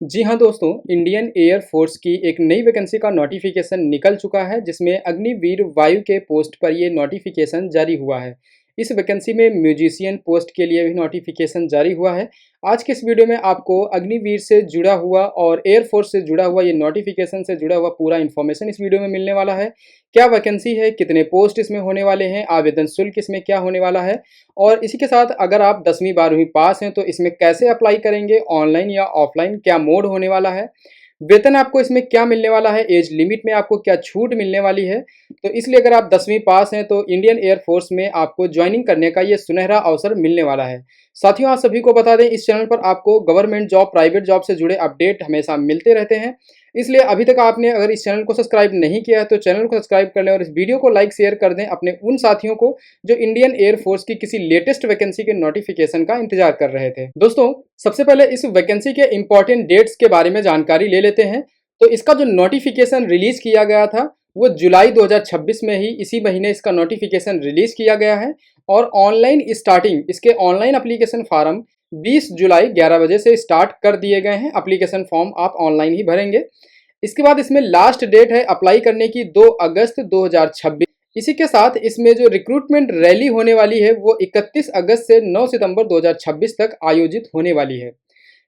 जी हाँ दोस्तों, Indian air force की एक नई वैकेंसी का नोटिफिकेशन निकल चुका है जिसमें अग्निवीर वायु के पोस्ट पर ये नोटिफिकेशन जारी हुआ है। इस वैकेंसी में म्यूजिशियन पोस्ट के लिए भी नोटिफिकेशन जारी हुआ है। आज के इस वीडियो में आपको अग्निवीर से जुड़ा हुआ और एयर फोर्स से जुड़ा हुआ ये नोटिफिकेशन से जुड़ा हुआ पूरा इन्फॉर्मेशन इस वीडियो में मिलने वाला है। क्या वैकेंसी है, कितने पोस्ट इसमें होने वाले हैं, आवेदन शुल्क इसमें क्या होने वाला है और इसी के साथ अगर आप 10वीं 12वीं पास हैं तो इसमें कैसे अप्लाई करेंगे, ऑनलाइन या ऑफलाइन, क्या मोड होने वाला है, वेतन आपको इसमें क्या मिलने वाला है, एज लिमिट में आपको क्या छूट मिलने वाली है। तो इसलिए अगर आप 10वीं पास हैं तो इंडियन एयर फोर्स में आपको ज्वाइनिंग करने का ये सुनहरा अवसर मिलने वाला है। साथियों, आप सभी को बता दें, इस चैनल पर आपको गवर्नमेंट जॉब, प्राइवेट जॉब से जुड़े अपडेट हमेशा मिलते रहते हैं। इसलिए अभी तक आपने अगर इस चैनल को सब्सक्राइब नहीं किया है तो चैनल को सब्सक्राइब कर लें और इस वीडियो को लाइक शेयर कर दें अपने उन साथियों को जो इंडियन एयर फोर्स की किसी लेटेस्ट वैकेंसी के नोटिफिकेशन का इंतजार कर रहे थे। दोस्तों, सबसे पहले इस वैकेंसी के इंपॉर्टेंट डेट्स के बारे में जानकारी ले लेते हैं। तो इसका जो नोटिफिकेशन रिलीज किया गया था वो जुलाई 2026 में ही, इसी महीने इसका नोटिफिकेशन रिलीज किया गया है और ऑनलाइन स्टार्टिंग, इसके ऑनलाइन एप्लीकेशन फॉर्म 20 जुलाई 11 बजे से स्टार्ट कर दिए गए हैं। एप्लीकेशन फॉर्म आप ऑनलाइन ही भरेंगे। इसके बाद इसमें लास्ट डेट है अप्लाई करने की 2 अगस्त 2026। इसी के साथ इसमें जो रिक्रूटमेंट रैली होने वाली है वो 31 अगस्त से 9 सितंबर 2026 तक आयोजित होने वाली है।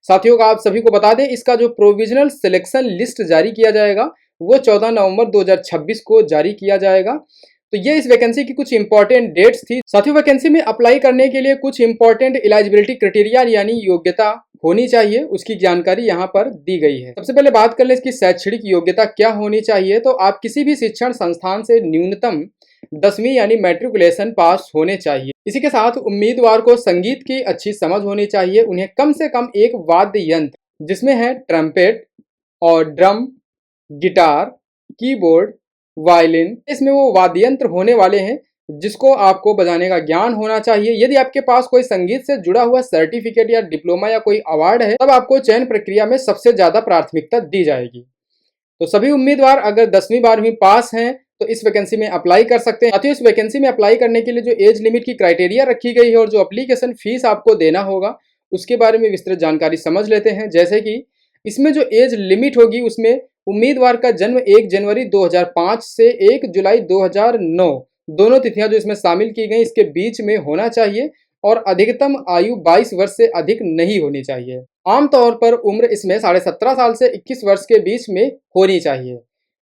साथियों का आप सभी को बता दें, इसका जो प्रोविजनल सिलेक्शन लिस्ट जारी किया जाएगा वो 14 नवंबर 2026 को जारी किया जाएगा। तो ये इस वैकेंसी की कुछ इंपॉर्टेंट डेट्स थी। साथियों, वैकेंसी में अप्लाई करने के लिए कुछ इंपॉर्टेंट एलिजिबिलिटी क्राइटेरिया यानी योग्यता होनी चाहिए, उसकी जानकारी यहाँ पर दी गई है। सबसे पहले बात कर ले इसकी शैक्षणिक योग्यता क्या होनी चाहिए। तो आप किसी भी शिक्षण संस्थान से न्यूनतम 10वीं यानी मैट्रिकुलेशन पास होने चाहिए। इसी के साथ उम्मीदवार को संगीत की अच्छी समझ होनी चाहिए। उन्हें कम से कम एक वाद्य यंत्र जिसमें है ट्रम्पेट और ड्रम, गिटार, कीबोर्ड, वायलिन, इसमें वो वाद्य यंत्र होने वाले हैं जिसको आपको बजाने का ज्ञान होना चाहिए। यदि आपके पास कोई संगीत से जुड़ा हुआ सर्टिफिकेट या डिप्लोमा या कोई अवार्ड है तब आपको चयन प्रक्रिया में सबसे ज्यादा प्राथमिकता दी जाएगी। तो सभी उम्मीदवार अगर 10वीं 12वीं पास हैं तो इस वैकेंसी में अप्लाई कर सकते हैं। साथियों, इस वैकेंसी में अप्लाई करने के लिए जो एज लिमिट की क्राइटेरिया रखी गई है और जो एप्लीकेशन फीस आपको देना होगा उसके बारे में विस्तृत जानकारी समझ लेते हैं। जैसे कि इसमें जो एज लिमिट होगी उसमें उम्मीदवार का जन्म 1 जनवरी 2005 से 1 जुलाई 2009 दोनों तिथियां जो इसमें शामिल की गई इसके बीच में होना चाहिए और अधिकतम आयु 22 वर्ष से अधिक नहीं होनी चाहिए। आमतौर पर उम्र इसमें 17.5 साल से 21 वर्ष के बीच में होनी चाहिए।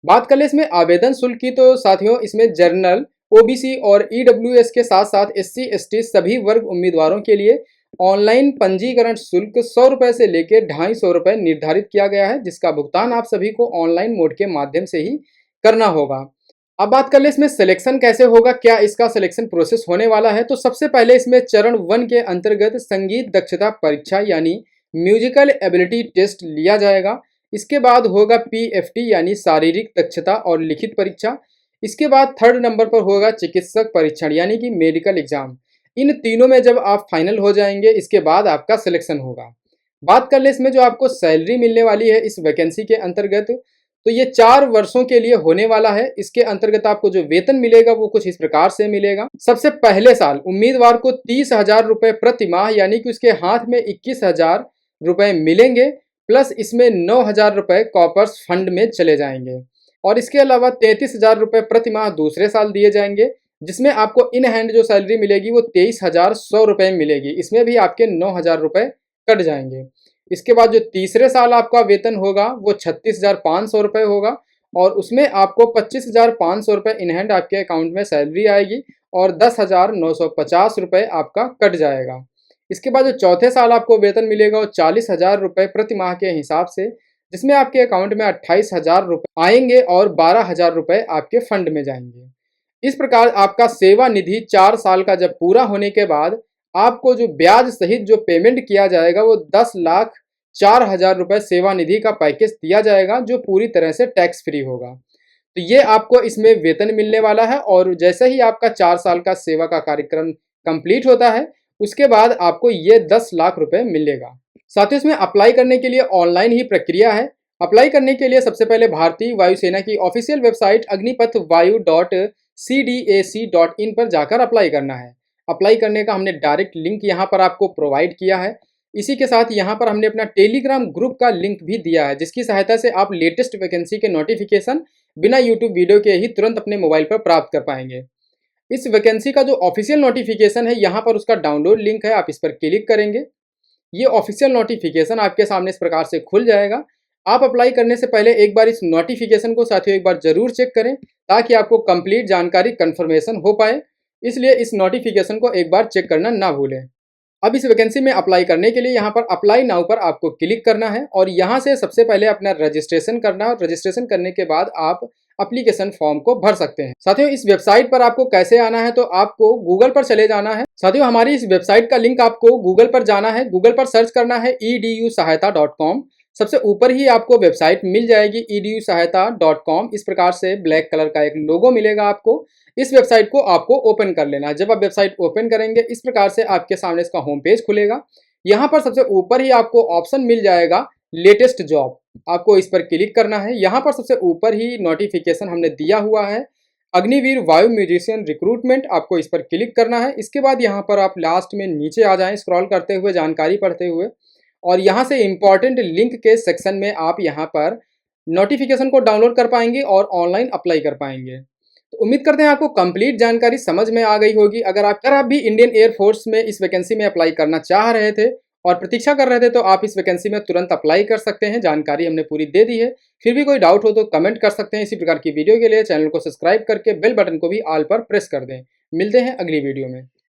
बात कर ले इसमें आवेदन शुल्क की, तो साथियों इसमें जनरल, ओबीसी और ईडब्ल्यूएस के साथ साथ एससी एसटी सभी वर्ग उम्मीदवारों के लिए ऑनलाइन पंजीकरण शुल्क 100 रुपए से लेकर 250 रुपए निर्धारित किया गया है, जिसका भुगतान आप सभी को ऑनलाइन मोड के माध्यम से ही करना होगा। अब बात कर ले इसमें सिलेक्शन कैसे होगा, क्या इसका सिलेक्शन प्रोसेस होने वाला है। तो सबसे पहले इसमें चरण 1 के अंतर्गत संगीत दक्षता परीक्षा यानी म्यूजिकल एबिलिटी टेस्ट लिया जाएगा। इसके बाद होगा पीएफटी यानी शारीरिक दक्षता और लिखित परीक्षा। इसके बाद 3rd नंबर पर होगा चिकित्सक परीक्षण यानी कि मेडिकल एग्जाम। इन तीनों में जब आप फाइनल हो जाएंगे इसके बाद आपका सिलेक्शन होगा। बात कर ले इसमें जो आपको सैलरी मिलने वाली है इस वैकेंसी के अंतर्गत, तो ये 4 वर्षों के लिए होने वाला है। इसके अंतर्गत आपको जो वेतन मिलेगा वो कुछ इस प्रकार से मिलेगा। सबसे पहले साल उम्मीदवार को 30,000 रुपए प्रति माह यानी कि उसके हाथ में 21,000 रुपए मिलेंगे, प्लस इसमें 9,000 रुपए कॉपर्स फंड में चले जाएंगे और इसके अलावा 33,000 रुपए प्रति माह दूसरे साल दिए जाएंगे, जिसमें आपको इन हैंड जो सैलरी मिलेगी वो 23,100 रुपए मिलेगी। इसमें भी आपके 9,000 रुपए कट जाएंगे। इसके बाद जो तीसरे साल आपका वेतन होगा वो 36,500 रुपए होगा और उसमें आपको 25,500 रुपए इन हैंड आपके अकाउंट में सैलरी आएगी और 10,950 रुपए आपका कट जाएगा। इसके बाद जो चौथे साल आपको वेतन मिलेगा वो 40,000 रुपए प्रति माह के हिसाब से, जिसमें आपके अकाउंट में 28,000 रुपए आएंगे और 12,000 रुपए आपके फंड में जाएंगे। इस प्रकार आपका सेवा निधि 4 साल का जब पूरा होने के बाद आपको जो ब्याज सहित जो पेमेंट किया जाएगा वो 10,04,000 रुपए सेवा निधि का पैकेज दिया जाएगा जो पूरी तरह से टैक्स फ्री होगा। तो ये आपको इसमें वेतन मिलने वाला है और जैसे ही आपका 4 साल का सेवा का कार्यक्रम कंप्लीट होता है उसके बाद आपको ये 10 लाख रुपए मिलेगा। साथ ही इसमें अप्लाई करने के लिए ऑनलाइन ही प्रक्रिया है। अप्लाई करने के लिए सबसे पहले भारतीय वायुसेना की ऑफिशियल वेबसाइट अग्निपथवायु.cdac.in पर जाकर अप्लाई करना है। अप्लाई करने का हमने डायरेक्ट लिंक यहाँ पर आपको प्रोवाइड किया है। इसी के साथ यहाँ पर हमने अपना टेलीग्राम ग्रुप का लिंक भी दिया है, जिसकी सहायता से आप लेटेस्ट वैकेंसी के नोटिफिकेशन बिना यूट्यूब वीडियो के ही तुरंत अपने मोबाइल पर प्राप्त कर पाएंगे। इस वैकेंसी का जो ऑफिशियल नोटिफिकेशन है, यहाँ पर उसका डाउनलोड लिंक है, आप इस पर क्लिक करेंगे। ये ऑफिशियल नोटिफिकेशन आपके सामने इस प्रकार से खुल जाएगा। आप अप्लाई करने से पहले एक बार इस नोटिफिकेशन को साथियों एक बार जरूर चेक करें, ताकि आपको कंप्लीट जानकारी कंफर्मेशन हो पाए। इसलिए इस नोटिफिकेशन को एक बार चेक करना ना भूलें। अब इस वैकेंसी में अप्लाई करने के लिए यहाँ पर अप्लाई नाउ पर आपको क्लिक करना है और यहाँ से सबसे पहले अपना रजिस्ट्रेशन करना है। और रजिस्ट्रेशन करने के बाद आप एप्लीकेशन फॉर्म को भर सकते हैं। साथियों, इस वेबसाइट पर आपको कैसे आना है, तो आपको गूगल पर चले जाना है। साथियों, हमारी इस वेबसाइट का लिंक आपको गूगल पर जाना है, गूगल पर सर्च करना है edusahayata.com। सबसे ऊपर ही आपको वेबसाइट मिल जाएगी edusahayata.com। इस प्रकार से ब्लैक कलर का एक लोगो मिलेगा आपको। इस वेबसाइट को आपको ओपन कर लेना है। जब आप वेबसाइट ओपन करेंगे, इस प्रकार से आपके सामने इसका होम पेज खुलेगा। यहाँ पर सबसे ऊपर ही आपको ऑप्शन मिल जाएगा लेटेस्ट जॉब, आपको इस पर क्लिक करना है। यहाँ पर सबसे ऊपर ही नोटिफिकेशन हमने दिया हुआ है, अग्निवीर वायु म्यूजिशियन रिक्रूटमेंट, आपको इस पर क्लिक करना है। इसके बाद यहाँ पर आप लास्ट में नीचे आ जाएं स्क्रॉल करते हुए, जानकारी पढ़ते हुए, और यहाँ से इंपॉर्टेंट लिंक के सेक्शन में आप यहाँ पर नोटिफिकेशन को डाउनलोड कर पाएंगे और ऑनलाइन अप्लाई कर पाएंगे। तो उम्मीद करते हैं आपको कंप्लीट जानकारी समझ में आ गई होगी। अगर आप भी इंडियन एयरफोर्स में इस वैकेंसी में अप्लाई करना चाह रहे थे और प्रतीक्षा कर रहे थे, तो आप इस वैकेंसी में तुरंत अप्लाई कर सकते हैं। जानकारी हमने पूरी दे दी है। फिर भी कोई डाउट हो तो कमेंट कर सकते हैं। इसी प्रकार की वीडियो के लिए चैनल को सब्सक्राइब करके बेल बटन को भी ऑल पर प्रेस कर दें। मिलते हैं अगली वीडियो में।